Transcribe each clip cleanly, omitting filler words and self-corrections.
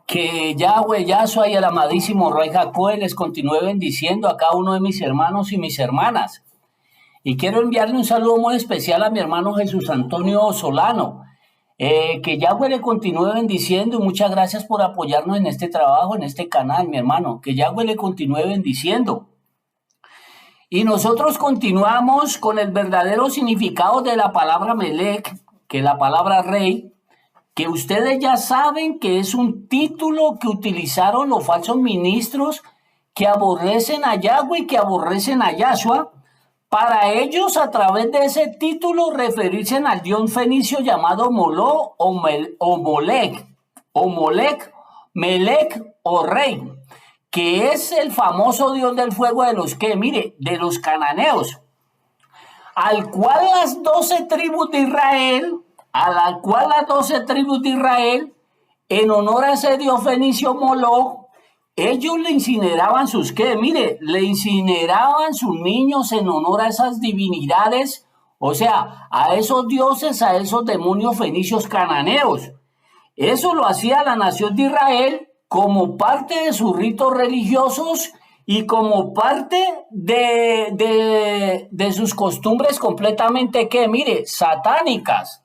Que Yahweh, Yahshua y el amadísimo Rey Jacob les continúe bendiciendo a cada uno de mis hermanos y mis hermanas. Y quiero enviarle un saludo muy especial a mi hermano Jesús Antonio Solano. Que Yahweh le continúe bendiciendo y muchas gracias por apoyarnos en este trabajo, en este canal, mi hermano. Que Yahweh le continúe bendiciendo. Y nosotros continuamos con el verdadero significado de la palabra Melech, que es la palabra rey, que ustedes ya saben que es un título que utilizaron los falsos ministros que aborrecen a Yahweh y que aborrecen a Yahshua, para ellos a través de ese título referirse al dios fenicio llamado Moló o Molec, Melec o Rey, que es el famoso dios del fuego de los que, mire, de los cananeos, al cual las 12 tribus de Israel, en honor a ese dios fenicio Moloch, ellos le incineraban sus qué, mire, le incineraban sus niños en honor a esas divinidades, o sea, a esos dioses, a esos demonios fenicios cananeos. Eso lo hacía la nación de Israel como parte de sus ritos religiosos y como parte de sus costumbres completamente que, mire, satánicas.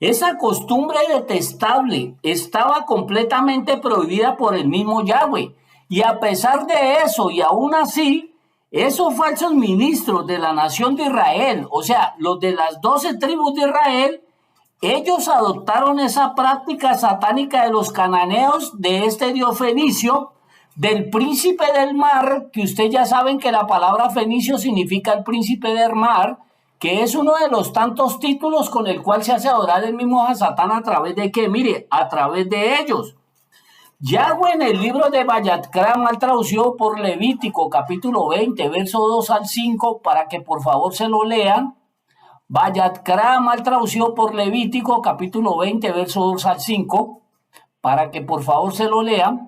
Esa costumbre detestable estaba completamente prohibida por el mismo Yahweh. Y a pesar de eso, y aún así, esos falsos ministros de la nación de Israel, o sea, los de las 12 tribus de Israel, ellos adoptaron esa práctica satánica de los cananeos, de este dios fenicio, del príncipe del mar, que ustedes ya saben que la palabra fenicio significa el príncipe del mar, que es uno de los tantos títulos con el cual se hace adorar el mismo a Satán a través de qué, mire, a través de ellos. Yahweh en el libro de Vayatkra, mal traducido por Levítico, capítulo 20, verso 2 al 5, para que por favor se lo lean. Vayatkra, mal traducido por Levítico, capítulo 20, verso 2 al 5, para que por favor se lo lean.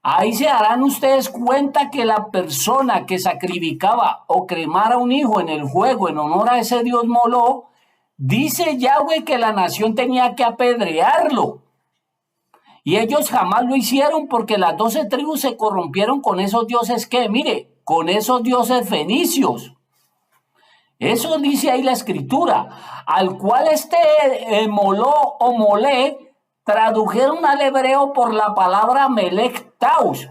Ahí se darán ustedes cuenta que la persona que sacrificaba o cremara un hijo en el fuego en honor a ese dios Moló, dice Yahweh que la nación tenía que apedrearlo. Y ellos jamás lo hicieron porque las 12 tribus se corrompieron con esos dioses que, mire, con esos dioses fenicios. Eso dice ahí la escritura, al cual Moló o Molé tradujeron al hebreo por la palabra Melech Taus,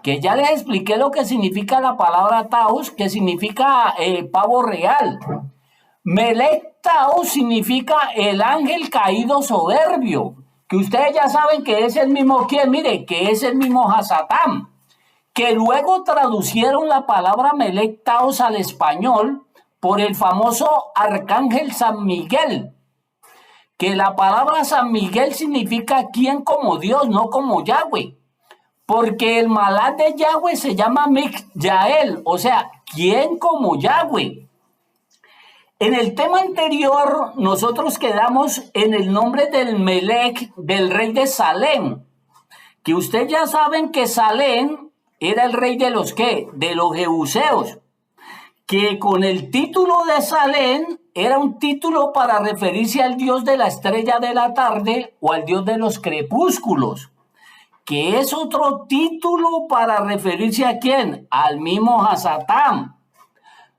que ya les expliqué lo que significa la palabra Taus, que significa pavo real. Melech Taus significa el ángel caído soberbio, que ustedes ya saben que es el mismo quien, mire, que es el mismo Hasatán, que luego traducieron la palabra Melech Taus al español por el famoso arcángel San Miguel, que la palabra San Miguel significa quien como Dios, no como Yahweh, porque el malad de Yahweh se llama Mikyael, o sea, quien como Yahweh. En el tema anterior, nosotros quedamos en el nombre del Melech, del rey de Salem, que ustedes ya saben que Salem era el rey de los ¿qué? De los jebuseos, que con el título de Salem era un título para referirse al dios de la estrella de la tarde o al dios de los crepúsculos, que es otro título para referirse a quién, al mismo Hasatán.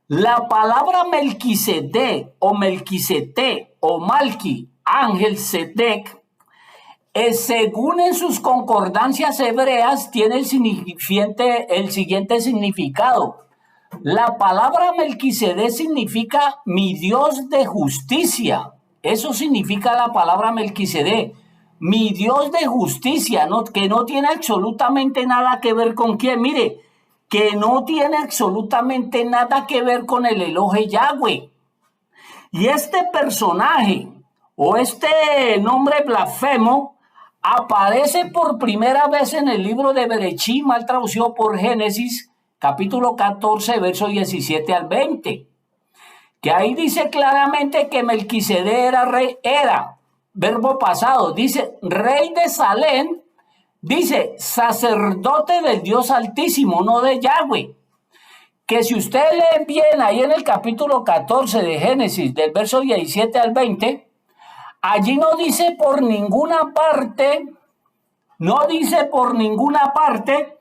La palabra Melquisedec o Melquisete o Malki, ángel Sedec, según en sus concordancias hebreas, tiene el siguiente significado. La palabra Melquisedec significa mi Dios de justicia. Eso significa la palabra Melquisedec. Mi Dios de justicia, ¿no? Que no tiene absolutamente nada que ver con quién. Mire, que no tiene absolutamente nada que ver con el Elohe Yahweh. Y este personaje o este nombre blasfemo aparece por primera vez en el libro de Berechí, mal traducido por Génesis, capítulo 14, versos 17 al 20, que ahí dice claramente que Melquisedec era rey, verbo pasado, dice rey de Salem, dice sacerdote del Dios Altísimo, no de Yahweh, que si ustedes leen bien ahí en el capítulo 14 de Génesis, del verso 17 al 20, allí no dice por ninguna parte no dice por ninguna parte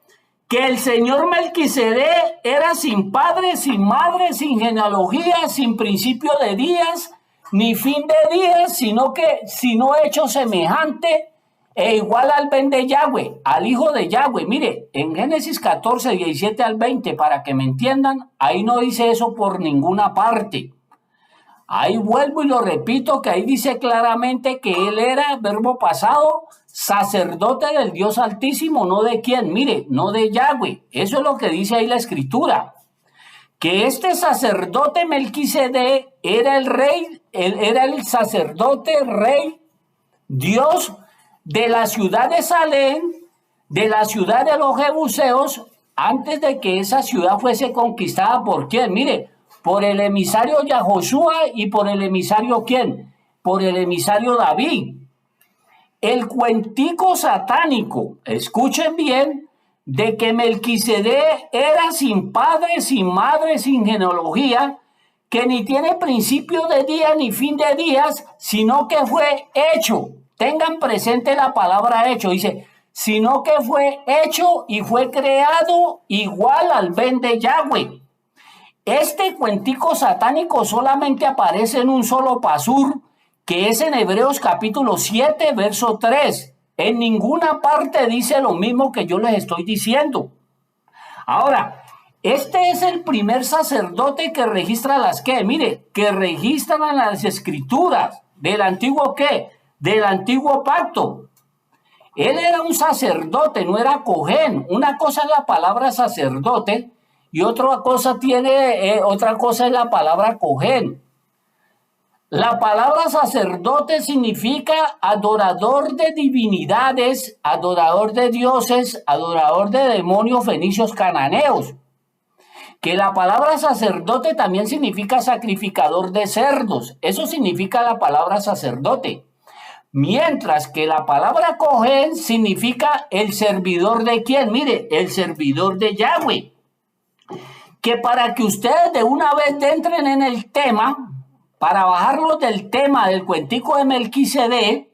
que el señor Melquisedec era sin padre, sin madre, sin genealogía, sin principio de días, ni fin de días, sino hecho semejante e igual al Ben de Yahweh, al hijo de Yahweh. Mire, en Génesis 14, 17 al 20, para que me entiendan, ahí no dice eso por ninguna parte. Ahí vuelvo y lo repito, que ahí dice claramente que él era, verbo pasado, sacerdote del Dios Altísimo, no de quién, mire, no de Yahweh. Eso es lo que dice ahí la Escritura. Que este sacerdote Melquisedec era el rey, era el sacerdote rey, Dios de la ciudad de Salem, de la ciudad de los Jebuseos, antes de que esa ciudad fuese conquistada por quién, mire, por el emisario Yahoshua y por el emisario quién, por el emisario David. El cuentico satánico, escuchen bien, de que Melquisedec era sin padre, sin madre, sin genealogía, que ni tiene principio de día ni fin de días, sino que fue hecho. Tengan presente la palabra hecho, dice, sino que fue hecho y fue creado igual al Ben de Yahweh. Este cuentico satánico solamente aparece en un solo pasur, que es en Hebreos capítulo 7, verso 3. En ninguna parte dice lo mismo que yo les estoy diciendo. Ahora, este es el primer sacerdote que registra las que, mire, que registran las escrituras del antiguo qué, del antiguo pacto. Él era un sacerdote, no era cojén. Una cosa es la palabra sacerdote y otra cosa es la palabra cojén. La palabra sacerdote significa adorador de divinidades, adorador de dioses, adorador de demonios fenicios cananeos. Que la palabra sacerdote también significa sacrificador de cerdos. Eso significa la palabra sacerdote. Mientras que la palabra Cohen significa el servidor de quién. Mire, el servidor de Yahweh. Que para que ustedes de una vez entren en el tema, para bajarlos del tema del cuentico de Melquisedec,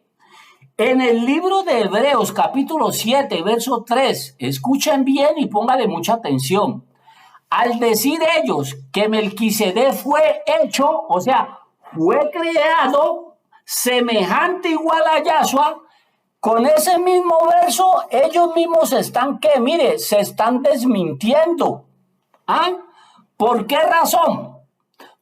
en el libro de Hebreos capítulo 7, verso 3, escuchen bien y pónganle mucha atención. Al decir ellos que Melquisedec fue hecho, o sea, fue creado semejante igual a Yahshua, con ese mismo verso ellos mismos están que, mire, se están desmintiendo. ¿Ah? ¿Por qué razón?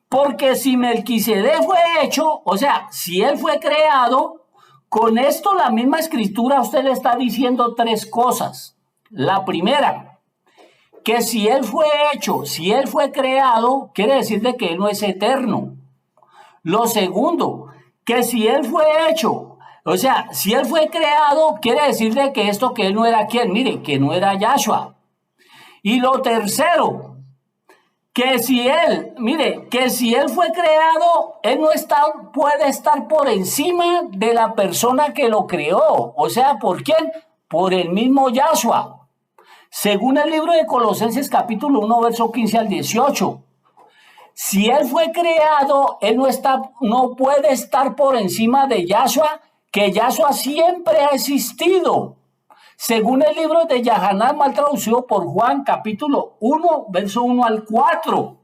Porque si Melquisedec fue hecho, o sea, si él fue creado, con esto la misma escritura usted le está diciendo tres cosas. La primera, que si él fue hecho, si él fue creado, quiere decir de que él no es eterno. Lo segundo, que si él fue hecho, o sea, si él fue creado, quiere decir de que esto que él no era quién, mire, que no era Yahshua. Y lo tercero, que si él, mire, que si él fue creado, él no puede estar por encima de la persona que lo creó. O sea, ¿por quién? Por el mismo Yahshua. Según el libro de Colosenses capítulo 1, verso 15 al 18. Si él fue creado, él no puede estar por encima de Yahshua, que Yahshua siempre ha existido. Según el libro de Yahanan, mal traducido por Juan, capítulo 1, verso 1 al 4.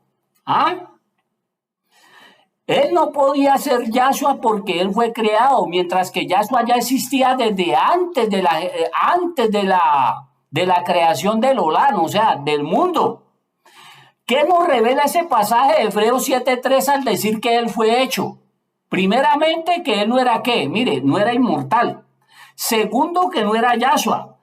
¿Ah? Él no podía ser Yahshua porque él fue creado, mientras que Yahshua ya existía desde antes de la creación del Olán, o sea, del mundo. ¿Qué nos revela ese pasaje de Hebreos 7:3 al decir que él fue hecho? Primeramente, que él no era ¿qué? Mire, no era inmortal. Segundo, que no era Yahshua.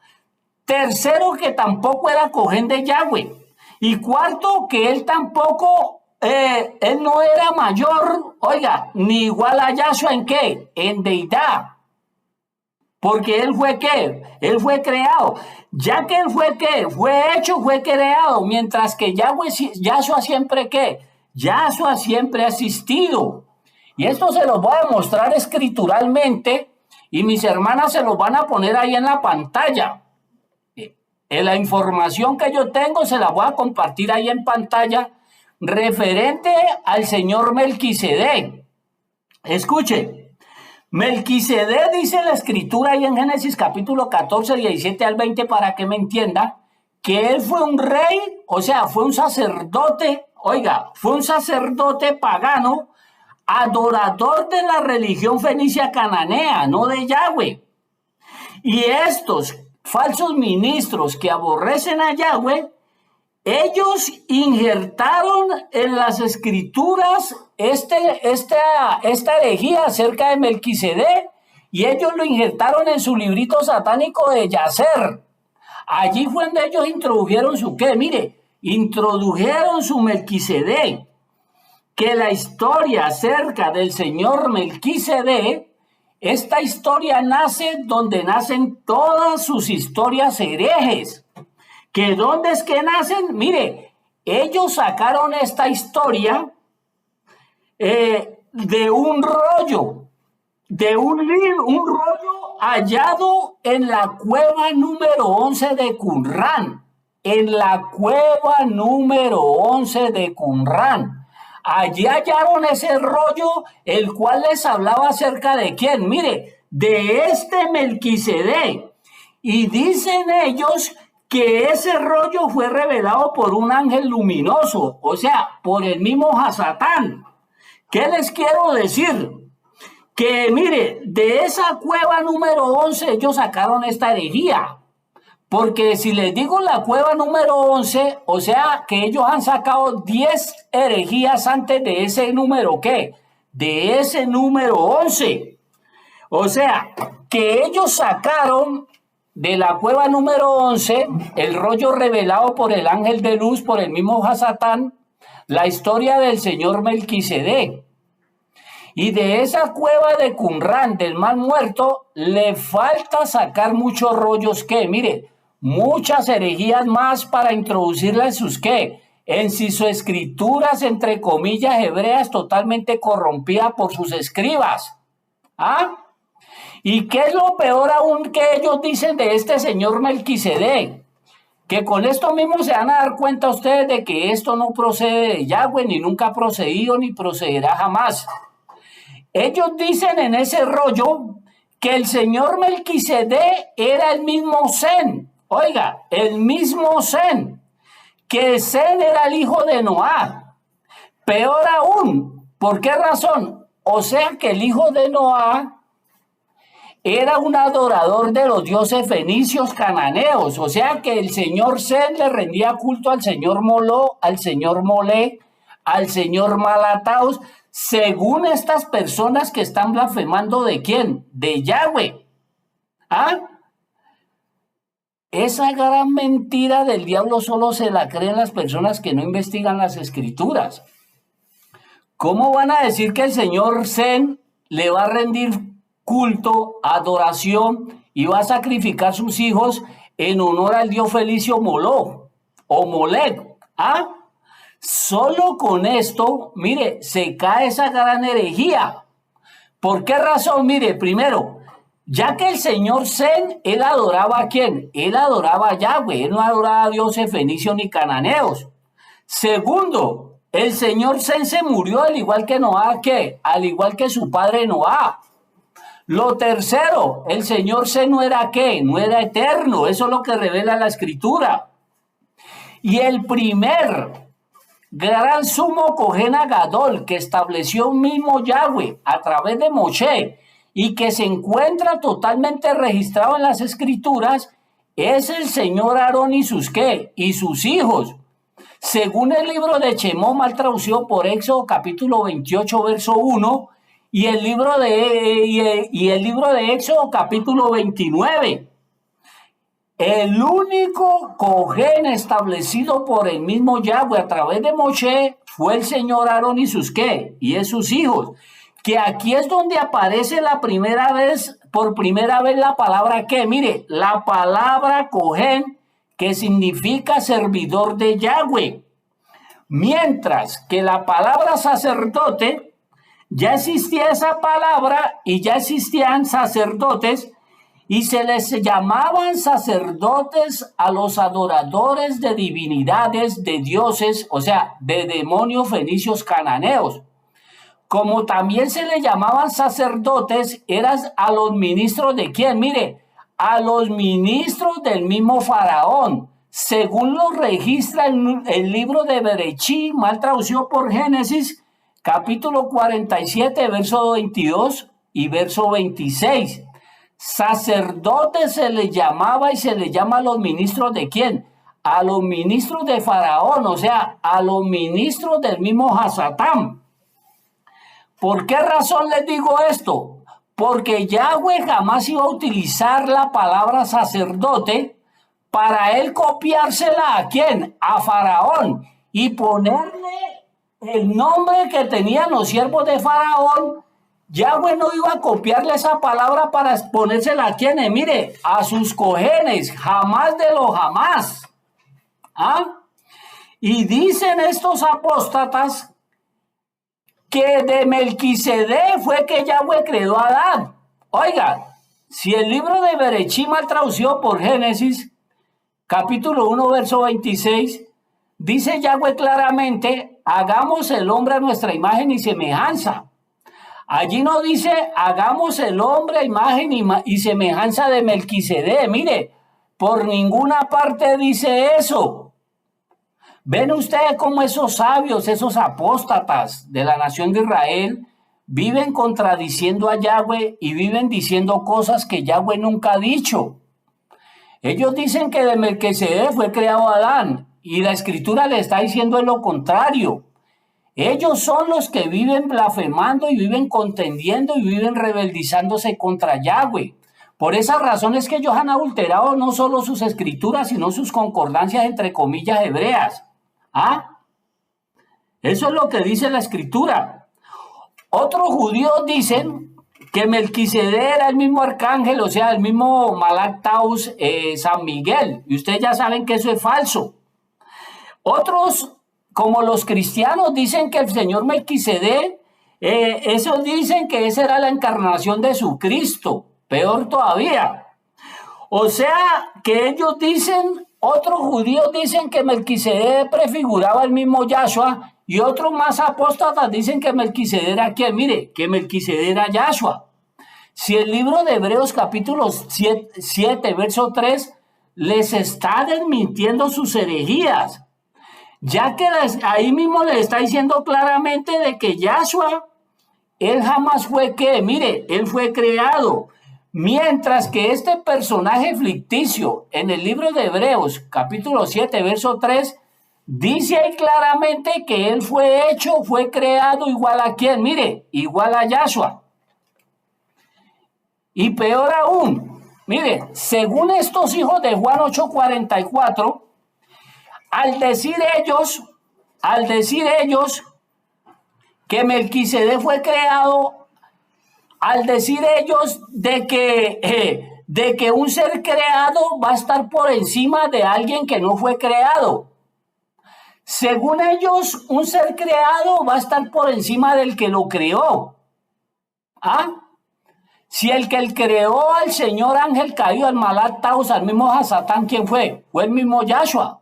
Tercero, que tampoco era Cohen de Yahweh. Y cuarto, que él tampoco, él no era mayor, oiga, ni igual a Yahshua en qué, en deidad. Porque él fue qué, él fue creado. Ya que él fue qué, fue hecho, fue creado. Mientras que Yahshua siempre qué, Yahshua siempre ha existido. Y esto se lo voy a mostrar escrituralmente. Y mis hermanas se los van a poner ahí en la pantalla. La información que yo tengo se la voy a compartir ahí en pantalla referente al señor Melquisedec. Escuche, Melquisedec dice la escritura ahí en Génesis capítulo 14, 17 al 20, para que me entienda, que él fue un rey, o sea, fue un sacerdote, oiga, fue un sacerdote pagano, adorador de la religión fenicia cananea, no de Yahweh. Y estos falsos ministros que aborrecen a Yahweh, ellos injertaron en las escrituras esta herejía acerca de Melquisedec, y ellos lo injertaron en su librito satánico de Yacer. Allí fue donde ellos introdujeron su qué, mire, introdujeron su Melquisedec, que la historia acerca del señor Melquisedec, esta historia nace donde nacen todas sus historias herejes. ¿Que dónde es que nacen? Mire, ellos sacaron esta historia de un rollo, de un libro, un rollo hallado en la cueva número 11 de Qumran, en la cueva número 11 de Qumran. Allí hallaron ese rollo, el cual les hablaba acerca de quién, mire, de este Melquisedec. Y dicen ellos que ese rollo fue revelado por un ángel luminoso, o sea, por el mismo Hasatán. ¿Qué les quiero decir? Que mire, de esa cueva número 11 ellos sacaron esta herejía. Porque si les digo la cueva número 11, o sea que ellos han sacado 10 herejías antes de ese número, ¿qué? De ese número 11. O sea, que ellos sacaron de la cueva número 11 el rollo revelado por el ángel de luz, por el mismo Hasatán, la historia del señor Melquisedec. Y de esa cueva de Qumran, del mal muerto, le falta sacar muchos rollos que, mire, muchas herejías más para introducirlas en sus qué, en sus escrituras, entre comillas, hebreas, totalmente corrompidas por sus escribas. ¿Ah? ¿Y qué es lo peor aún que ellos dicen de este señor Melquisedec? Que con esto mismo se van a dar cuenta ustedes de que esto no procede de Yahweh, ni nunca ha procedido, ni procederá jamás. Ellos dicen en ese rollo que el señor Melquisedec era el mismo Zen. Oiga, el mismo Zen. Que Zen era el hijo de Noah. Peor aún, ¿por qué razón? O sea que el hijo de Noah era un adorador de los dioses fenicios cananeos. O sea que el señor Zen le rendía culto al señor Moló, al señor Molé, al señor Malataos, según estas personas que están blasfemando ¿de quién? De Yahweh. ¿Ah? Esa gran mentira del diablo solo se la creen las personas que no investigan las escrituras. ¿Cómo van a decir que el señor Zen le va a rendir culto, adoración y va a sacrificar sus hijos en honor al dios fenicio Moló o Molec? ¿Ah? Solo con esto, mire, se cae esa gran herejía. ¿Por qué razón? Mire, primero, ya que el señor Zen, él adoraba ¿a quién? Él adoraba a Yahweh, él no adoraba a dioses fenicios ni cananeos. Segundo, el señor Zen se murió al igual que Noah, ¿qué? Al igual que su padre Noah. Lo tercero, el señor Zen no era ¿qué? No era eterno, eso es lo que revela la escritura. Y el primer gran sumo Cohen Gadol que estableció un mismo Yahweh a través de Moshe y que se encuentra totalmente registrado en las escrituras es el señor Aarón y sus ¿qué? Y sus hijos. Según el libro de Shemot, mal traducido por Éxodo capítulo 28 verso 1 y el libro de Éxodo capítulo 29. El único Cohen establecido por el mismo Yahweh a través de Moshe fue el señor Aarón y sus ¿qué? Y es sus hijos. Que aquí es donde aparece por primera vez la palabra ¿qué? Mire, la palabra Cohen, que significa servidor de Yahweh. Mientras que la palabra sacerdote, ya existía esa palabra y ya existían sacerdotes, y se les llamaban sacerdotes a los adoradores de divinidades, de dioses, o sea, de demonios fenicios cananeos. como también se le llamaban sacerdotes, eran a los ministros de quién, mire, a los ministros del mismo faraón, según lo registra el libro de Berechí, mal traducido por Génesis, capítulo 47, verso 22 y verso 26. Sacerdotes se les llamaba y se les llama a los ministros de quién, a los ministros de Faraón, o sea, a los ministros del mismo Hasatán. ¿Por qué razón les digo esto? Porque Yahweh jamás iba a utilizar la palabra sacerdote para él copiársela ¿a quién? A Faraón y ponerle el nombre que tenían los siervos de Faraón. Yahweh no iba a copiarle esa palabra para ponérsela a quienes, mire, a sus cojenes, jamás de lo jamás. ¿Ah? Y dicen estos apóstatas que de Melquisedec fue que Yahweh creó a Adán. Oiga, si el libro de Berechí, mal traducido por Génesis, capítulo 1, verso 26, dice Yahweh claramente, hagamos el hombre a nuestra imagen y semejanza. Allí no dice, hagamos el hombre a imagen y semejanza de Melquisedec. Mire, por ninguna parte dice eso. ¿Ven ustedes cómo esos sabios, esos apóstatas de la nación de Israel viven contradiciendo a Yahweh y viven diciendo cosas que Yahweh nunca ha dicho? Ellos dicen que de Melquisedec fue creado Adán y la escritura le está diciendo lo contrario. Ellos son los que viven blasfemando y viven contendiendo y viven rebeldizándose contra Yahweh. Por esa razón es que ellos han adulterado no solo sus escrituras, sino sus concordancias entre comillas hebreas. ¿Ah? Eso es lo que dice la escritura. Otros judíos dicen que Melquisedec era el mismo arcángel, o sea, el mismo Malak Taus, San Miguel. Y ustedes ya saben que eso es falso. Otros, como los cristianos, dicen que el señor Melquisedec, esos dicen que esa era la encarnación de su Cristo. Peor todavía. O sea, que ellos dicen, otros judíos dicen que Melquisedec prefiguraba el mismo Yahshua y otros más apóstatas dicen que Melquisedec era quién. Mire, que Melquisedec era Yahshua. Si el libro de Hebreos capítulo 7, verso 3 les está desmintiendo sus herejías, ya que ahí mismo les está diciendo claramente de que Yahshua, él jamás fue que, mire, él fue creado. Mientras que este personaje ficticio en el libro de Hebreos, capítulo 7, verso 3, dice ahí claramente que él fue hecho, fue creado igual a quién, mire, igual a Yahshua. Y peor aún, mire, según estos hijos de Juan 8:44, al decir ellos que Melquisedec fue creado, al decir ellos de que un ser creado va a estar por encima de alguien que no fue creado. Según ellos, un ser creado va a estar por encima del que lo creó. ¿Ah? Si el que creó al señor ángel caído, al Malak Taus, al mismo Hasatán, ¿quién fue? Fue el mismo Yahshua.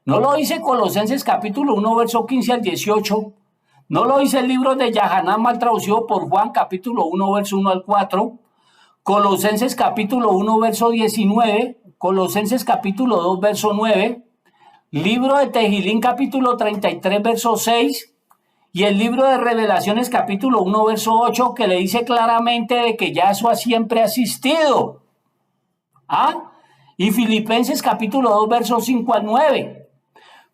¿No lo dice Colosenses capítulo 1, verso 15 al 18? ¿No lo dice el libro de Yahanan, mal traducido por Juan, capítulo 1, verso 1 al 4? Colosenses capítulo 1, verso 19. Colosenses capítulo 2, verso 9. Libro de Tejilín, capítulo 33, verso 6. Y el libro de Revelaciones, capítulo 1, verso 8, que le dice claramente de que Yahshua siempre ha existido. ¿Ah? Y Filipenses, capítulo 2, verso 5 al 9.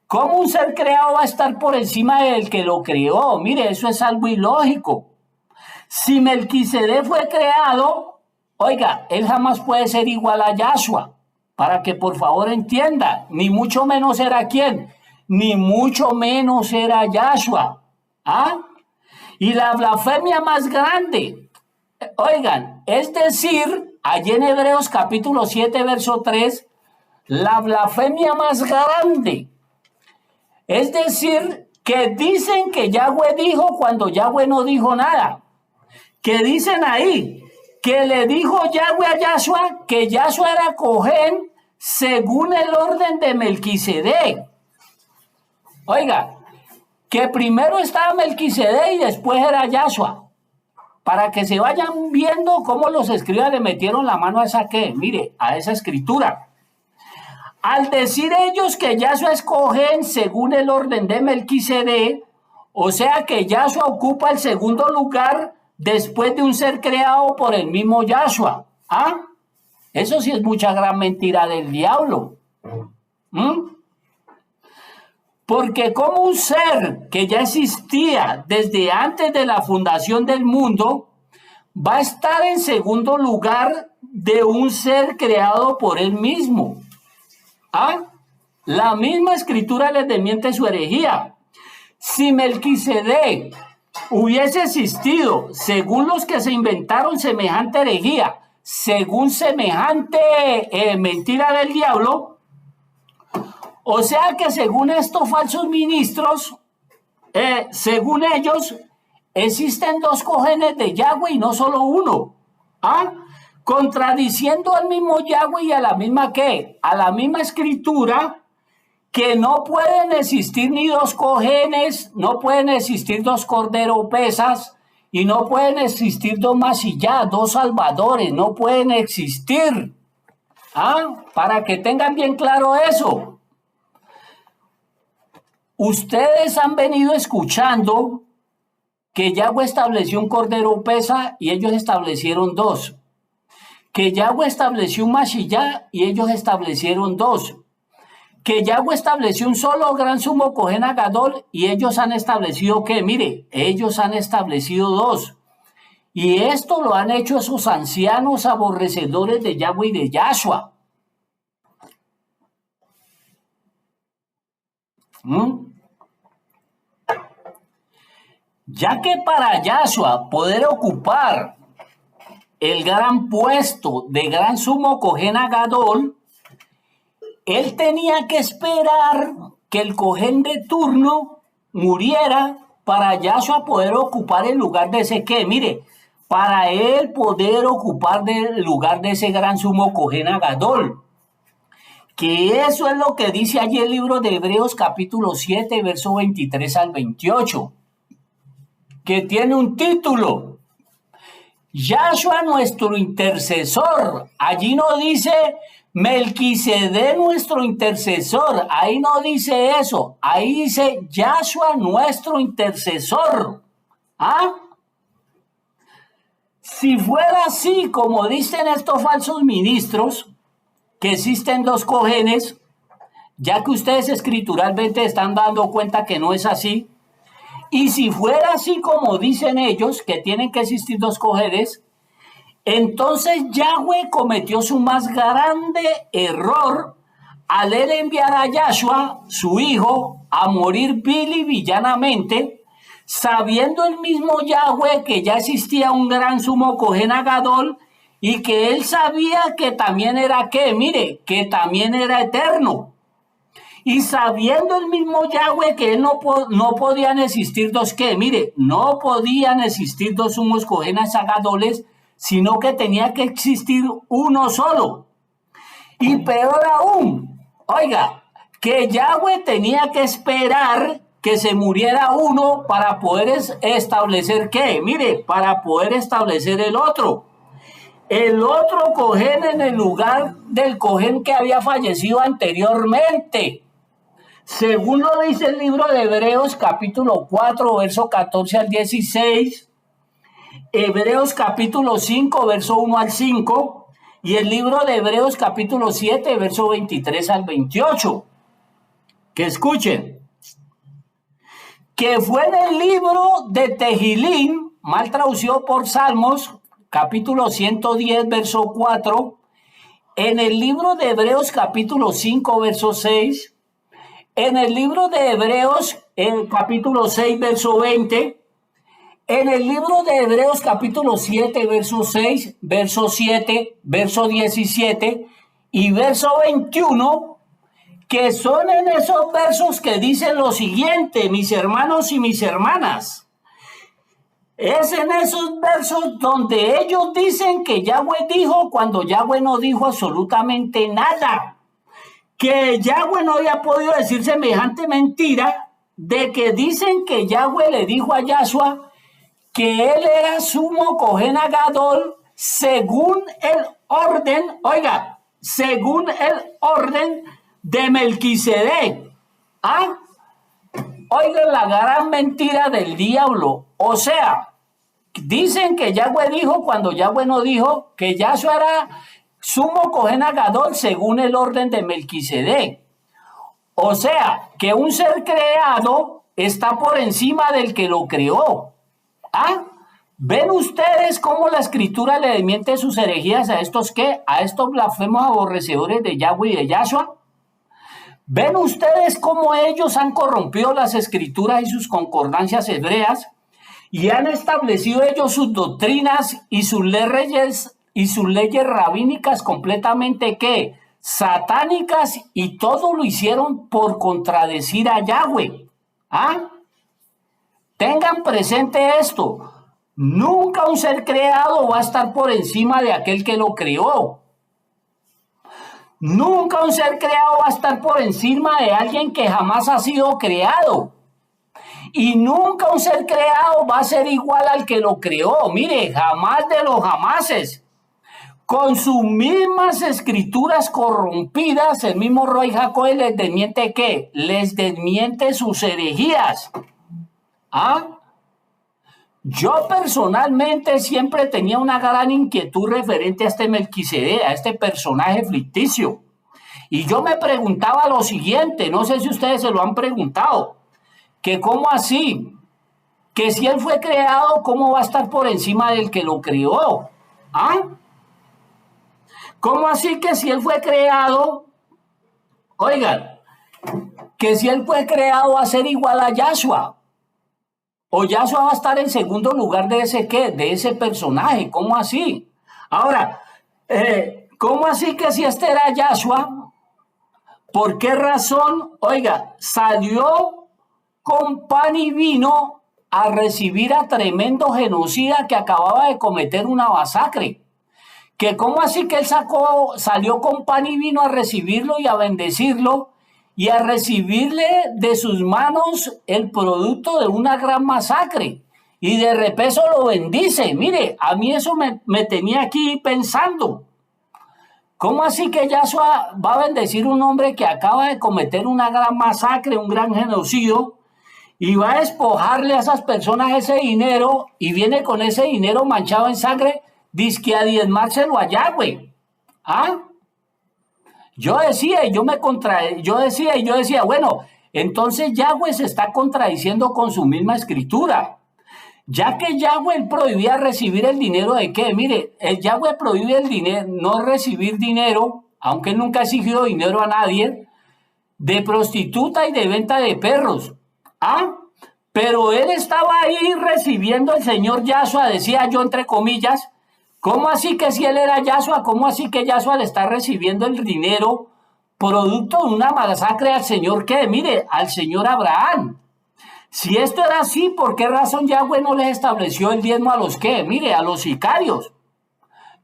¿Cómo un ser creado va a estar por encima del que lo creó? Mire, eso es algo ilógico. Si Melquisedec fue creado, oiga, él jamás puede ser igual a Yahshua. Para que por favor entienda, ni mucho menos era quién, ni mucho menos era Yahshua. ¿Ah? Y la blasfemia más grande, oigan, es decir, allí en Hebreos capítulo 7, verso 3, la blasfemia más grande. Es decir, que dicen que Yahweh dijo cuando Yahweh no dijo nada. Que dicen ahí que le dijo Yahweh a Yahshua que Yahshua era Cohen según el orden de Melquisedec. Oiga, que primero estaba Melquisedec y después era Yahshua, para que se vayan viendo cómo los escribas le metieron la mano a esa mire, a esa escritura. Al decir ellos que Yahshua es Cohen según el orden de Melquisedec, o sea que Yahshua ocupa el segundo lugar después de un ser creado por el mismo Yahshua. ¿Ah? Eso sí es mucha gran mentira del diablo. Porque como un ser que ya existía desde antes de la fundación del mundo, va a estar en segundo lugar de un ser creado por él mismo. ¿Ah? La misma escritura les desmiente su herejía. Si Melquisedec hubiese existido, según los que se inventaron semejante herejía, según semejante mentira del diablo, o sea que según estos falsos ministros, según ellos, existen dos cojenes de Yahweh y no solo uno. ¿Ah? Contradiciendo al mismo Yahweh y a la misma a la misma escritura, que no pueden existir ni dos cojenes, no pueden existir dos corderos pesas y no pueden existir dos masillá, dos salvadores, no pueden existir. ¿Ah? Para que tengan bien claro eso. Ustedes han venido escuchando que Yahweh estableció un cordero pesa y ellos establecieron dos. Que Yahweh estableció un Mashiyá y ellos establecieron dos. Que Yahweh estableció un solo gran sumo Cohen Agadol y ellos han establecido mire, ellos han establecido dos. Y esto lo han hecho esos ancianos aborrecedores de Yahweh y de Yahshua. Ya que para Yahshua poder ocupar el gran puesto de gran sumo Cohen Agadol, él tenía que esperar que el Cohen de turno muriera para Yahshua poder ocupar el lugar de ese mire, para él poder ocupar el lugar de ese gran sumo Cohen Agadol. Que eso es lo que dice allí el libro de Hebreos capítulo 7, verso 23 al 28, que tiene un título: Yahshua nuestro intercesor. Allí no dice Melquisedec nuestro intercesor, ahí no dice eso, ahí dice Yahshua nuestro intercesor. ¿Ah? Si fuera así, como dicen estos falsos ministros, que existen dos cojenes, ya que ustedes escrituralmente están dando cuenta que no es así, y si fuera así como dicen ellos, que tienen que existir dos cojenes, entonces Yahweh cometió su más grande error al él enviar a Yahshua, su hijo, a morir vil y villanamente, sabiendo el mismo Yahweh que ya existía un gran sumo Cohen Agadol y que él sabía que también era mire, que también era eterno. Y sabiendo el mismo Yahweh que él no podían existir dos mire, no podían existir dos sumos Cohen Agadoles, sino que tenía que existir uno solo. Y peor aún, oiga, que Yahweh tenía que esperar que se muriera uno para poder establecer mire, para poder establecer el otro. El otro Cohen en el lugar del Cohen que había fallecido anteriormente. Según lo dice el libro de Hebreos capítulo 4, verso 14 al 16, Hebreos capítulo 5, verso 1 al 5, y el libro de Hebreos capítulo 7, verso 23 al 28. Que escuchen. Que fue en el libro de Tehilín, mal traducido por Salmos, capítulo 110, verso 4, en el libro de Hebreos capítulo 5, verso 6, en el libro de Hebreos, en capítulo 6, verso 20, en el libro de Hebreos capítulo 7, verso 6, verso 7, verso 17 y verso 21, que son en esos versos que dicen lo siguiente, mis hermanos y mis hermanas. Es en esos versos donde ellos dicen que Yahweh dijo cuando Yahweh no dijo absolutamente nada. Que Yahweh no había podido decir semejante mentira de que dicen que Yahweh le dijo a Yahshua que él era sumo Cohen Gadol según el orden, oiga, según el orden de Melquisedec. ¿Ah? Oigan la gran mentira del diablo. O sea, dicen que Yahweh dijo cuando Yahweh no dijo que Yahshua era sumo Cohen Gadol según el orden de Melquisedec. O sea, que un ser creado está por encima del que lo creó. ¿Ah? ¿Ven ustedes cómo la escritura le desmiente sus herejías a estos qué? A estos blasfemos aborrecedores de Yahweh y de Yahshua. ¿Ven ustedes cómo ellos han corrompido las escrituras y sus concordancias hebreas y han establecido ellos sus doctrinas y sus leyes rabínicas completamente qué? Satánicas, y todo lo hicieron por contradecir a Yahweh? ¿Ah? Tengan presente esto. Nunca un ser creado va a estar por encima de aquel que lo creó. Nunca un ser creado va a estar por encima de alguien que jamás ha sido creado. Y nunca un ser creado va a ser igual al que lo creó. Mire, jamás de los jamases. Con sus mismas escrituras corrompidas, el mismo Roy Jacob les desmiente ¿qué? Les desmiente sus herejías. ¿Ah? Yo personalmente siempre tenía una gran inquietud referente a este Melquisedec, a este personaje ficticio. Y yo me preguntaba lo siguiente, no sé si ustedes se lo han preguntado, que cómo así, que si él fue creado, ¿cómo va a estar por encima del que lo creó? ¿Ah? ¿Cómo así que si él fue creado, oigan, que si él fue creado va a ser igual a Yahshua? O Yahshua va a estar en segundo lugar de ese qué, de ese personaje. ¿Cómo así? Ahora, ¿cómo así que si este era Yahshua? ¿Por qué razón, oiga, salió con pan y vino a recibir a tremendo genocida que acababa de cometer una masacre? Que cómo así que él salió con pan y vino a recibirlo y a bendecirlo y a recibirle de sus manos el producto de una gran masacre, y de repeso lo bendice. Mire, a mí eso me tenía aquí pensando. ¿Cómo así que Yahshua va a bendecir a un hombre que acaba de cometer una gran masacre, un gran genocidio, y va a despojarle a esas personas ese dinero, y viene con ese dinero manchado en sangre, dizque a diezmárselo a Yahweh? ¿Ah? Yo decía, yo decía, bueno, entonces Yahweh se está contradiciendo con su misma escritura. Ya que Yahweh prohibía recibir el dinero de qué, mire, el Yahweh prohíbe el dinero, no recibir dinero, aunque él nunca ha exigido dinero a nadie, de prostituta y de venta de perros. ¿Ah? Pero él estaba ahí recibiendo el señor Yahshua, decía yo entre comillas. ¿Cómo así que si él era Yahshua? ¿Cómo así que Yahshua le está recibiendo el dinero producto de una masacre al señor qué? Mire, al señor Abraham. Si esto era así, ¿por qué razón Yahweh no les estableció el diezmo a los qué? Mire, a los sicarios.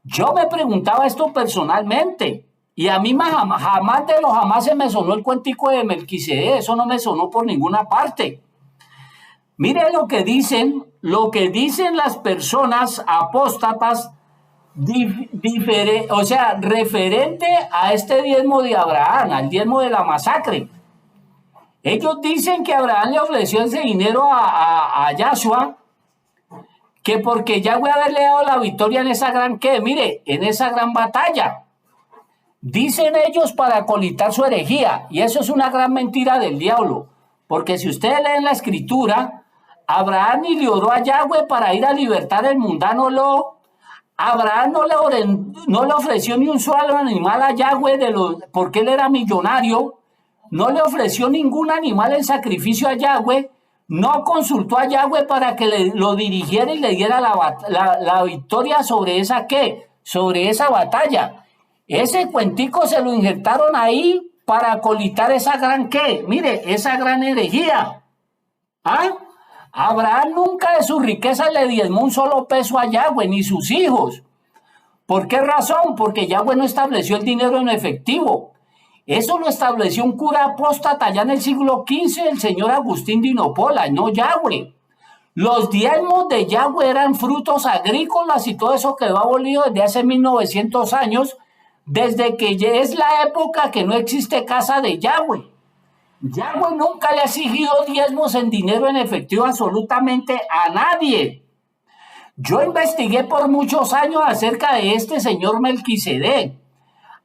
Yo me preguntaba esto personalmente, y a mí jamás de los jamás se me sonó el cuentico de Melquisedec, eso no me sonó por ninguna parte. Mire lo que dicen las personas apóstatas, o sea, referente a este diezmo de Abraham, al diezmo de la masacre. Ellos dicen que Abraham le ofreció ese dinero a Yahshua, que porque Yahweh haberle dado la victoria en esa gran, ¿qué? Mire, en esa gran batalla. Dicen ellos para acolitar su herejía, y eso es una gran mentira del diablo, porque si ustedes leen la escritura, Abraham ni le oró a Yahweh para ir a libertar el mundano Lot. Abraham no le ofreció ni un solo animal a Yahweh porque él era millonario. No le ofreció ningún animal en sacrificio a Yahweh. No consultó a Yahweh para que lo dirigiera y le diera la victoria sobre esa ¿qué? Sobre esa batalla. Ese cuentico se lo injertaron ahí para acolitar esa gran ¿qué? Mire, esa gran herejía. ¿Ah? Abraham nunca de sus riquezas le diezmó un solo peso a Yahweh, ni sus hijos. ¿Por qué razón? Porque Yahweh no estableció el dinero en efectivo. Eso lo estableció un cura apóstata allá en el siglo XV, el señor Agustín de Hinopola, no Yahweh. Los diezmos de Yahweh eran frutos agrícolas y todo eso quedó abolido desde hace 1900 años, desde que ya es la época que no existe casa de Yahweh. Yahweh nunca le ha exigido diezmos en dinero en efectivo absolutamente a nadie. Yo investigué por muchos años acerca de este señor Melquisedec,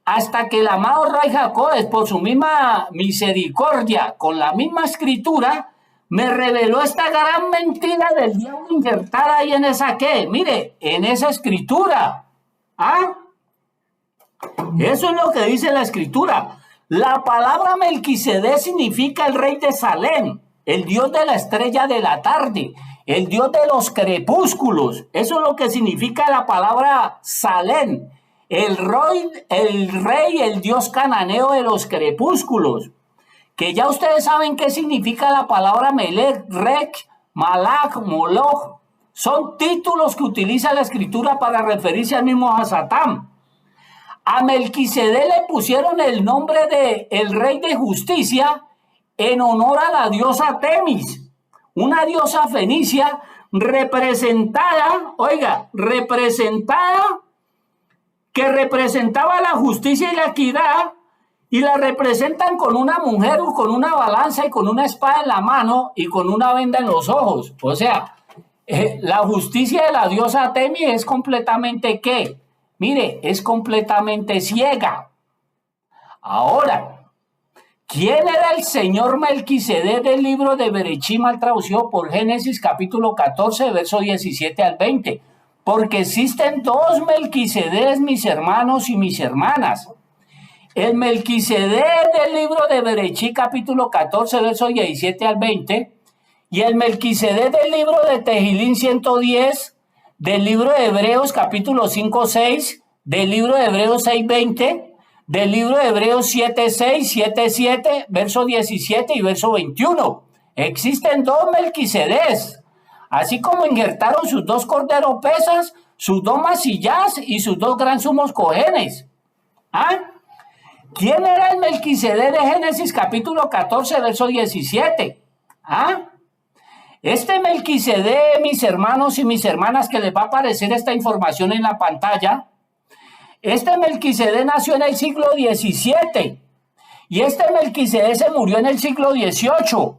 hasta que el amado Rey Jacob, por su misma misericordia, con la misma escritura, me reveló esta gran mentira del diablo insertada ahí en esa ¿qué? Mire, en esa escritura. ¿Ah? Eso es lo que dice la escritura. La palabra Melquisedec significa el rey de Salem, el dios de la estrella de la tarde, el dios de los crepúsculos. Eso es lo que significa la palabra Salem, el dios cananeo de los crepúsculos. Que ya ustedes saben qué significa la palabra Melech, Rek, Malach, Moloch. Son títulos que utiliza la escritura para referirse al mismo Hasatán. A Melquisedec le pusieron el nombre de el rey de justicia en honor a la diosa Temis, una diosa fenicia representada, que representaba la justicia y la equidad, y la representan con una mujer o con una balanza y con una espada en la mano y con una venda en los ojos. O sea, la justicia de la diosa Temis es completamente ¿qué? Mire, es completamente ciega. Ahora, ¿quién era el señor Melquisedec del libro de Berechí, mal traducido por Génesis capítulo 14, verso 17 al 20? Porque existen dos Melquisedecs, mis hermanos y mis hermanas. El Melquisedec del libro de Berechí capítulo 14, verso 17 al 20, y el Melquisedec del libro de Tejilín 110, del libro de Hebreos capítulo 5, 6, del libro de Hebreos 6, 20, del libro de Hebreos 7, 6, 7, 7, verso 17 y verso 21. Existen dos Melquisedecs, así como injertaron sus dos corderos pesas, sus dos masillas y sus dos gran sumos cohenes. ¿Ah? ¿Quién era el Melquisedec de Génesis capítulo 14, verso 17? ¿Ah? Este Melquisedec, mis hermanos y mis hermanas, que les va a aparecer esta información en la pantalla, este Melquisedec nació en el siglo XVII y este Melquisedec se murió en el siglo XVIII.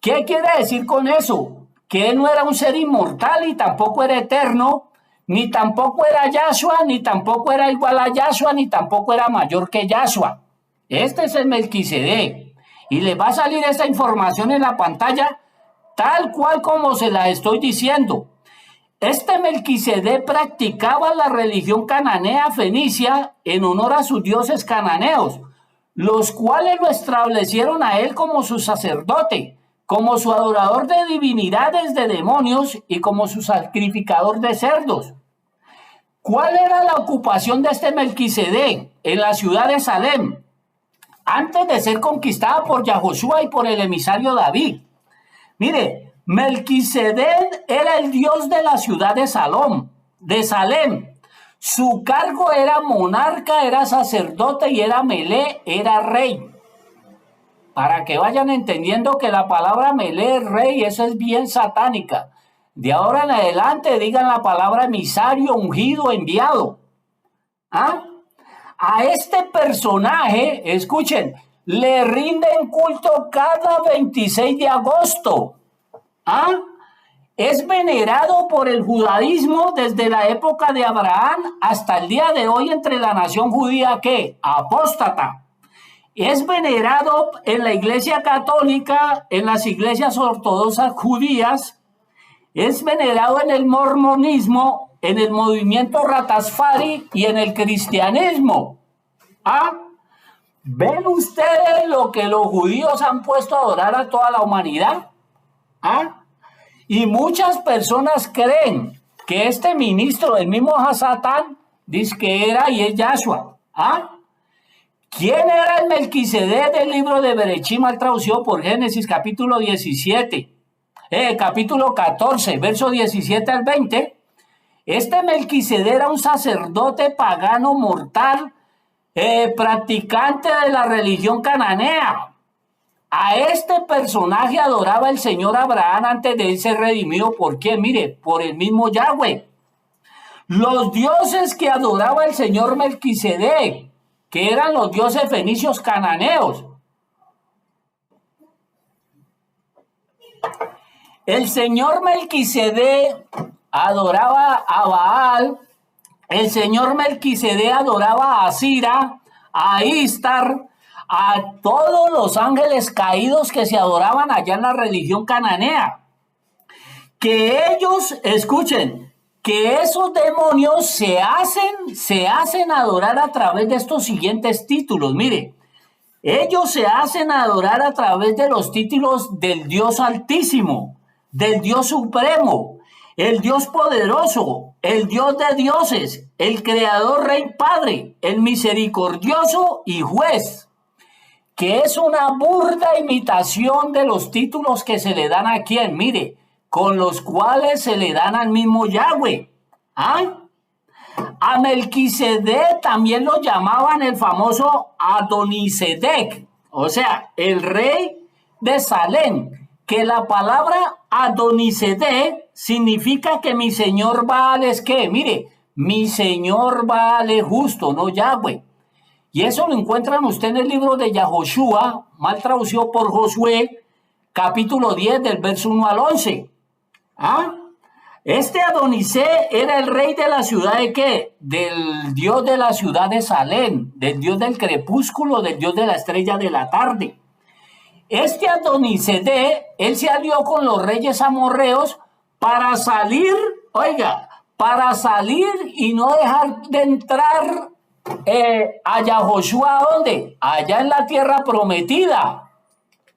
¿Qué quiere decir con eso? Que él no era un ser inmortal y tampoco era eterno, ni tampoco era Yahshua, ni tampoco era igual a Yahshua, ni tampoco era mayor que Yahshua. Este es el Melquisedec. Y les va a salir esta información en la pantalla tal cual como se la estoy diciendo. Este Melquisedec practicaba la religión cananea fenicia en honor a sus dioses cananeos, los cuales lo establecieron a él como su sacerdote, como su adorador de divinidades, de demonios y como su sacrificador de cerdos. ¿Cuál era la ocupación de este Melquisedec en la ciudad de Salem antes de ser conquistada por Yahoshua y por el emisario David? Mire, Melquisedec era el dios de la ciudad de Salem. Su cargo era monarca, era sacerdote y era melé, era rey. Para que vayan entendiendo que la palabra melé, rey, eso es bien satánica. De ahora en adelante digan la palabra emisario, ungido, enviado. ¿Ah? A este personaje, escuchen, le rinden culto cada 26 de agosto. ¿Ah? Es venerado por el judaísmo desde la época de Abraham hasta el día de hoy entre la nación judía que apóstata. Es venerado en la iglesia católica, en las iglesias ortodoxas judías, es venerado en el mormonismo, en el movimiento Ratasfari y en el cristianismo. ¿Ah? ¿Ven ustedes lo que los judíos han puesto a adorar a toda la humanidad? ¿Ah? Y muchas personas creen que este ministro, el mismo Hasatán, dice que era y es Yahshua. ¿Ah? ¿Quién era el Melquisedec del libro de Berechí, mal traducido por Génesis capítulo 17? Capítulo 14, verso 17 al 20. Este Melquisedec era un sacerdote pagano mortal practicante de la religión cananea. A este personaje adoraba el Señor Abraham antes de ser redimido. ¿Por qué? Mire, por el mismo Yahweh. Los dioses que adoraba el señor Melquisedec, que eran los dioses fenicios cananeos. El señor Melquisedec adoraba a Baal, el señor Melquisedec adoraba a Sira, a Istar, a todos los ángeles caídos que se adoraban allá en la religión cananea. Que ellos, escuchen, que esos demonios se hacen adorar a través de estos siguientes títulos. Mire, ellos se hacen adorar a través de los títulos del Dios Altísimo, del Dios Supremo, el Dios Poderoso, el Dios de dioses, el Creador, Rey, Padre, el Misericordioso y Juez, que es una burda imitación de los títulos que se le dan a quien, mire, con los cuales se le dan al mismo Yahweh. ¿Ah? A Melquisedec también lo llamaban el famoso Adonisedec, o sea, el rey de Salem, que la palabra Adonisedec significa que mi señor Baal es que, mire, mi señor Baal es justo, no Yahweh. Y eso lo encuentran usted en el libro de Yahoshua, mal traducido por Josué, capítulo 10, del verso 1 al 11. ¿Ah? Este Adonisé era el rey de la ciudad de qué? Del dios de la ciudad de Salem, del dios del crepúsculo, del dios de la estrella de la tarde. Este Adonisedec, él se alió con los reyes amorreos para salir, oiga, para salir y no dejar de entrar a Yahoshua, ¿dónde? Allá en la tierra prometida.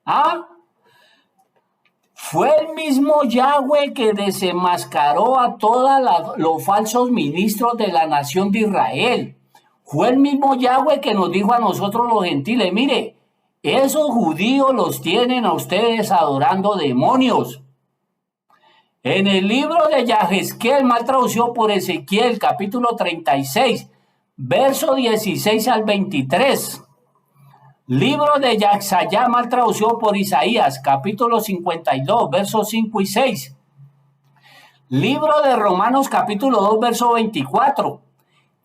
¿Ah? Fue el mismo Yahweh que desenmascaró a todos los falsos ministros de la nación de Israel. Fue el mismo Yahweh que nos dijo a nosotros los gentiles, mire, esos judíos los tienen a ustedes adorando demonios. En el libro de Yahezquiel, mal traducido por Ezequiel, capítulo 36, verso 16 al 23. Libro de Yaxayá, mal traducido por Isaías, capítulo 52, versos 5 y 6. Libro de Romanos, capítulo 2, verso 24.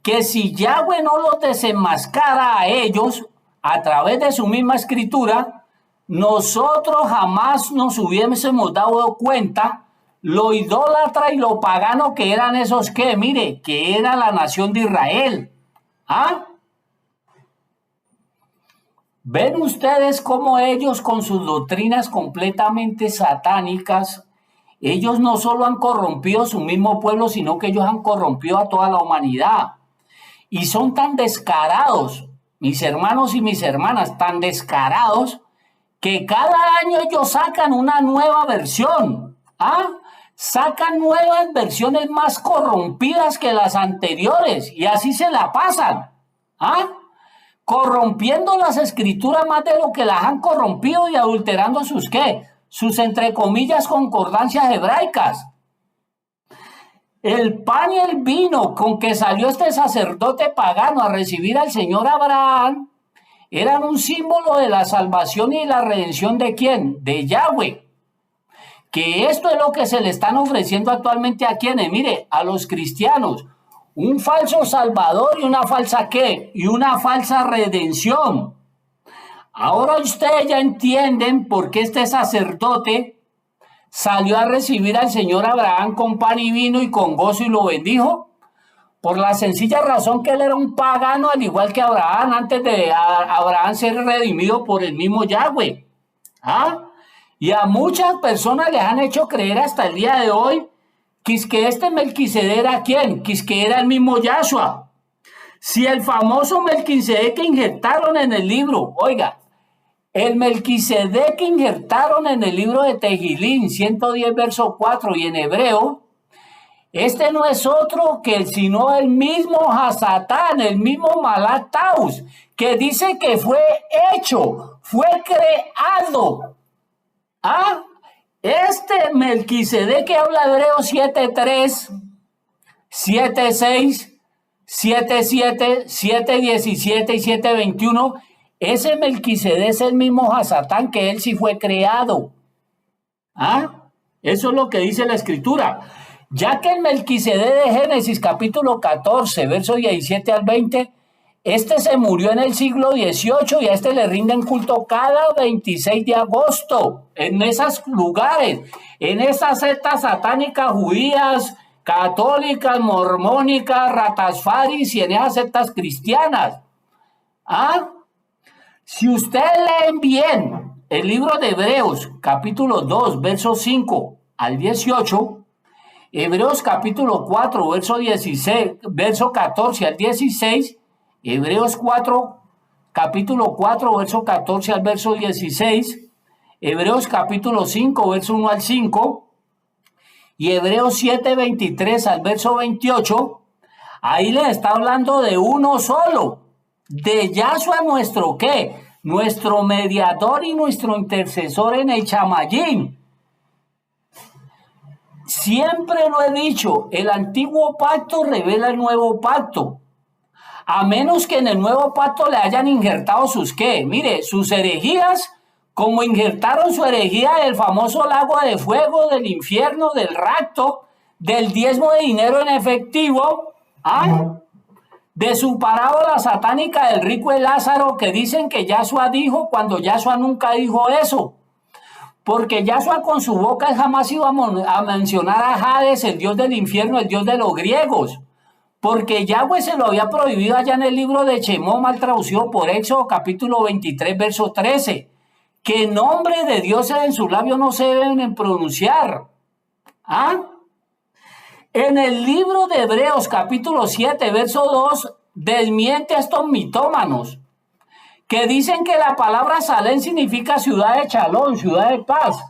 Que si Yahweh no los desenmascara a ellos a través de su misma escritura, nosotros jamás nos hubiésemos dado cuenta lo idólatra y lo pagano que eran esos que, mire, que era la nación de Israel. ¿Ah? ¿Ven ustedes cómo ellos con sus doctrinas completamente satánicas, ellos no solo han corrompido a su mismo pueblo, sino que ellos han corrompido a toda la humanidad? Y son tan descarados, mis hermanos y mis hermanas, tan descarados, que cada año ellos sacan una nueva versión. ¿Ah? Sacan nuevas versiones más corrompidas que las anteriores y así se la pasan. ¿Ah? Corrompiendo las escrituras más de lo que las han corrompido y adulterando sus ¿qué? Sus entre comillas concordancias hebraicas. El pan y el vino con que salió este sacerdote pagano a recibir al señor Abraham eran un símbolo de la salvación y la redención de ¿quién? De Yahweh. Que esto es lo que se le están ofreciendo actualmente a quienes, mire, a los cristianos. Un falso salvador y una falsa ¿qué? Y una falsa redención. Ahora ustedes ya entienden por qué este sacerdote salió a recibir al señor Abraham con pan y vino y con gozo y lo bendijo. Por la sencilla razón que él era un pagano al igual que Abraham antes de Abraham ser redimido por el mismo Yahweh. ¿Ah? Y a muchas personas les han hecho creer hasta el día de hoy que este Melquisedec era ¿quién? Que era el mismo Yahshua. Si el famoso Melquisedec que injertaron en el libro, oiga, el Melquisedec que injertaron en el libro de Tejilín, 110 verso 4 y en hebreo, este no es otro que sino el mismo Hasatán, el mismo Malach Taus, que dice que fue hecho, fue creado. ¿Ah? Este Melquisedec que habla Hebreo 7.3, 7.6, 7:7, 7:17 y 7:21. Ese Melquisedec es el mismo Hasatán, que él sí fue creado. ¿Ah? Eso es lo que dice la escritura. Ya que el Melquisedec de Génesis capítulo 14, versos 17 al 20, este se murió en el siglo XVIII y a este le rinden culto cada 26 de agosto, en esos lugares, en esas sectas satánicas judías, católicas, mormónicas, ratasfaris y en esas sectas cristianas. ¿Ah? Si ustedes leen bien el libro de Hebreos, capítulo 2, versos 5 al 18, Hebreos capítulo 4, verso 14 al 16, Hebreos 4, capítulo 4, verso 14 al verso 16, Hebreos capítulo 5, verso 1 al 5, y Hebreos 7, 23 al verso 28, ahí le está hablando de uno solo, de Yahshua nuestro ¿qué? Nuestro mediador y nuestro intercesor en el Chamayín. Siempre lo he dicho, el antiguo pacto revela el nuevo pacto. A menos que en el nuevo pacto le hayan injertado sus ¿qué? Mire, sus herejías, como injertaron su herejía del famoso lago de fuego, del infierno, del rapto, del diezmo de dinero en efectivo, de su parábola satánica del rico y Lázaro, que dicen que Yahshua dijo cuando Yahshua nunca dijo eso. Porque Yahshua con su boca jamás iba a mencionar a Hades, el dios del infierno, el dios de los griegos. Porque Yahweh se lo había prohibido allá en el libro de Shemot, mal traducido por Éxodo capítulo 23, verso 13. Que nombres de dioses en sus labios no se deben pronunciar. En el libro de Hebreos capítulo 7, verso 2, desmiente a estos mitómanos que dicen que la palabra Salem significa ciudad de Shalom, ciudad de paz.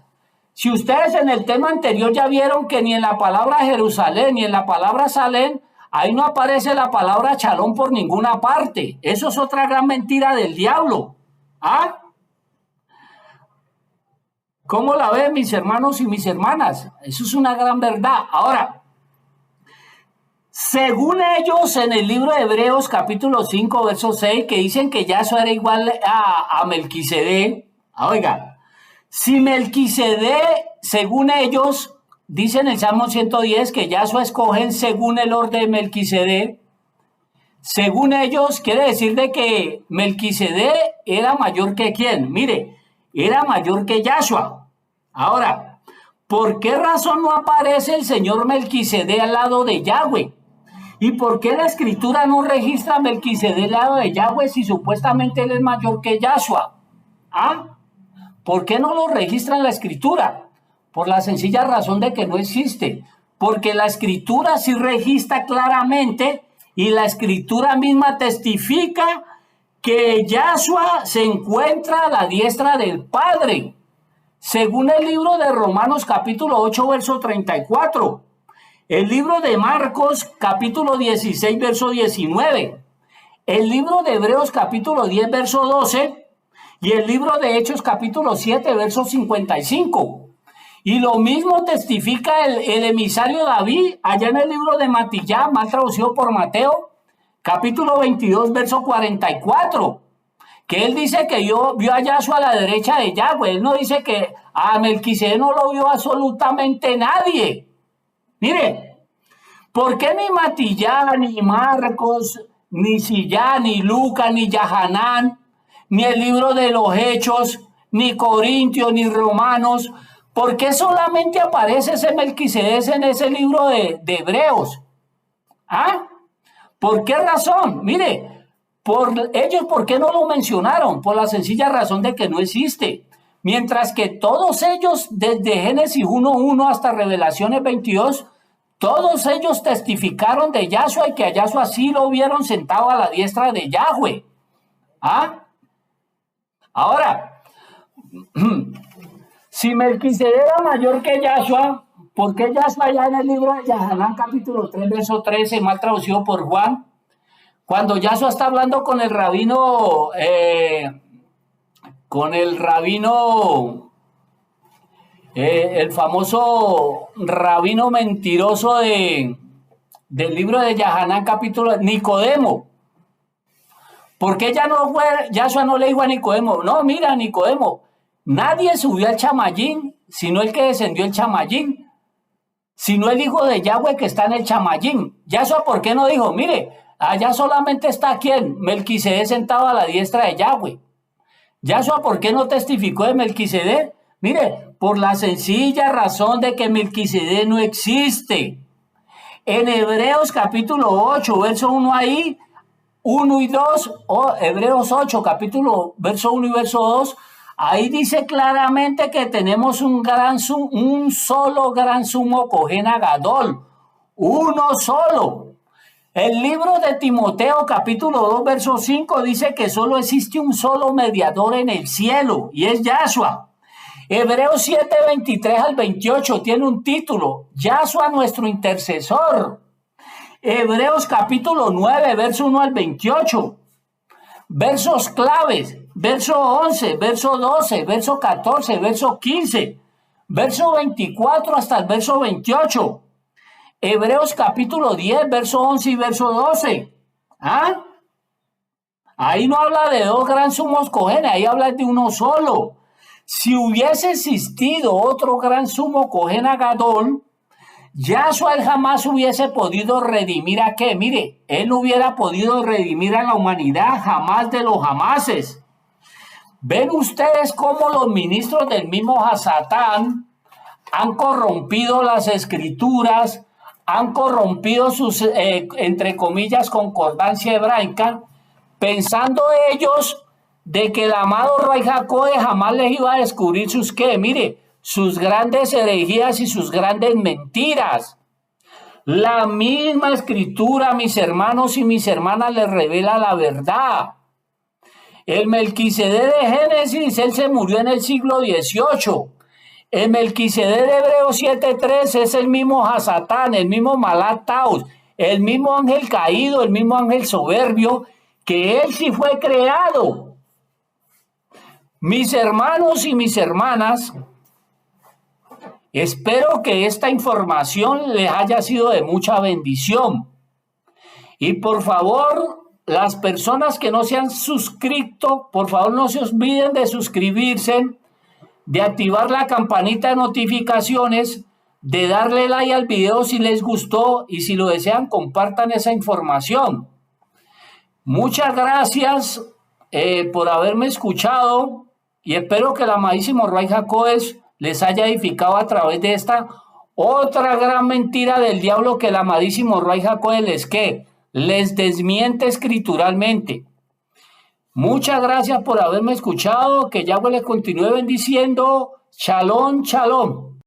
Si ustedes en el tema anterior ya vieron que ni en la palabra Jerusalén ni en la palabra Salem, ahí no aparece la palabra Shalom por ninguna parte. Eso es otra gran mentira del diablo. ¿Cómo la ven mis hermanos y mis hermanas? Eso es una gran verdad. Ahora, según ellos, en el libro de Hebreos, capítulo 5, verso 6, que dicen que Yahshua era igual a Melquisedec. Oiga, si Melquisedec, según ellos, dicen en el Salmo 110 que Yahshua escogen según el orden de Melquisedec, según ellos, quiere decir de que Melquisedec era mayor que ¿quién? Mire, era mayor que Yahshua. Ahora, ¿por qué razón no aparece el señor Melquisedec al lado de Yahweh? ¿Y por qué la escritura no registra a Melquisedec al lado de Yahweh si supuestamente él es mayor que Yahshua? ¿Por qué no lo registra en la escritura? Por la sencilla razón de que no existe. Porque la escritura sí registra claramente y la escritura misma testifica que Yahshua se encuentra a la diestra del Padre. Según el libro de Romanos capítulo 8, verso 34. El libro de Marcos, capítulo 16, verso 19. El libro de Hebreos, capítulo 10, verso 12. Y el libro de Hechos, capítulo 7, verso 55. Y lo mismo testifica el emisario David, allá en el libro de Matillá, mal traducido por Mateo, capítulo 22, verso 44. Que él dice que vio a Yahshua a la derecha de Yahweh. Él no dice que a Melquisedec no lo vio absolutamente nadie. Mire, ¿por qué ni Matillá, ni Marcos, ni Sillá, ni Lucas, ni Yahanán, ni el libro de los Hechos, ni Corintios, ni Romanos, por qué solamente aparece ese Melquisedec en ese libro de Hebreos? ¿Por qué razón? Mire, ¿por qué no lo mencionaron? Por la sencilla razón de que no existe. Mientras que todos ellos, desde Génesis 1:1 hasta Revelaciones 22, todos ellos testificaron de Yahshua y que a Yahshua sí lo vieron sentado a la diestra de Yahweh. Ahora, si Melquisedec era mayor que Yahshua, ¿por qué Yahshua allá en el libro de Yahanán, capítulo 3, verso 13, mal traducido por Juan, cuando Yahshua está hablando con el rabino, el famoso rabino mentiroso de del libro de Yahanán, capítulo Nicodemo. ¿Por qué Yahshua no le dijo a Nicodemo? No, mira, Nicodemo, nadie subió al Chamayín, sino el que descendió el Chamayín, sino el hijo de Yahweh que está en el Chamayín. Yahshua, ¿por qué no dijo? Mire, allá solamente está quien, Melquisedec sentado a la diestra de Yahweh. Yahshua, ¿por qué no testificó de Melquisedec? Mire, por la sencilla razón de que Melquisedec no existe. En Hebreos capítulo 8, verso 1 ahí, 1 y 2, Hebreos 8, capítulo, verso 1 y verso 2, ahí dice claramente que tenemos un solo gran sumo Cohen Gadol, uno solo. El libro de Timoteo, capítulo 2, verso 5, dice que solo existe un solo mediador en el cielo, y es Yahshua. Hebreos 7, 23 al 28 tiene un título, Yahshua nuestro intercesor. Hebreos capítulo 9, verso 1 al 28. Versos claves, verso 11, verso 12, verso 14, verso 15, verso 24 hasta el verso 28. Hebreos capítulo 10, verso 11 y verso 12. ¿Ah? Ahí no habla de dos gran sumos Cohen, ahí habla de uno solo. Si hubiese existido otro gran sumo Cohen Gadol, Yahshua él jamás hubiese podido redimir a qué. Mire, él no hubiera podido redimir a la humanidad jamás de los jamases. Ven ustedes cómo los ministros del mismo Hasatán han corrompido las escrituras, han corrompido sus, entre comillas, concordancia hebraica, pensando ellos de que el amado Ray Jacob jamás les iba a descubrir sus qué. Mire, sus grandes herejías y sus grandes mentiras. La misma escritura, mis hermanos y mis hermanas, les revela la verdad. El Melquisedec de Génesis, él se murió en el siglo XVIII. El Melquisedec de Hebreos 7.3 es el mismo Hasatán, el mismo Malat Taus, el mismo ángel caído, el mismo ángel soberbio, que él sí fue creado. Mis hermanos y mis hermanas, espero que esta información les haya sido de mucha bendición. Y por favor, las personas que no se han suscrito, por favor no se olviden de suscribirse, de activar la campanita de notificaciones, de darle like al video si les gustó y si lo desean compartan esa información. Muchas gracias por haberme escuchado y espero que el amadísimo Ray Jacobes les haya edificado a través de esta otra gran mentira del diablo que el amadísimo Ray Jacobes les desmiente escrituralmente. Muchas gracias por haberme escuchado, que Yahweh les continúe bendiciendo. Shalom, shalom.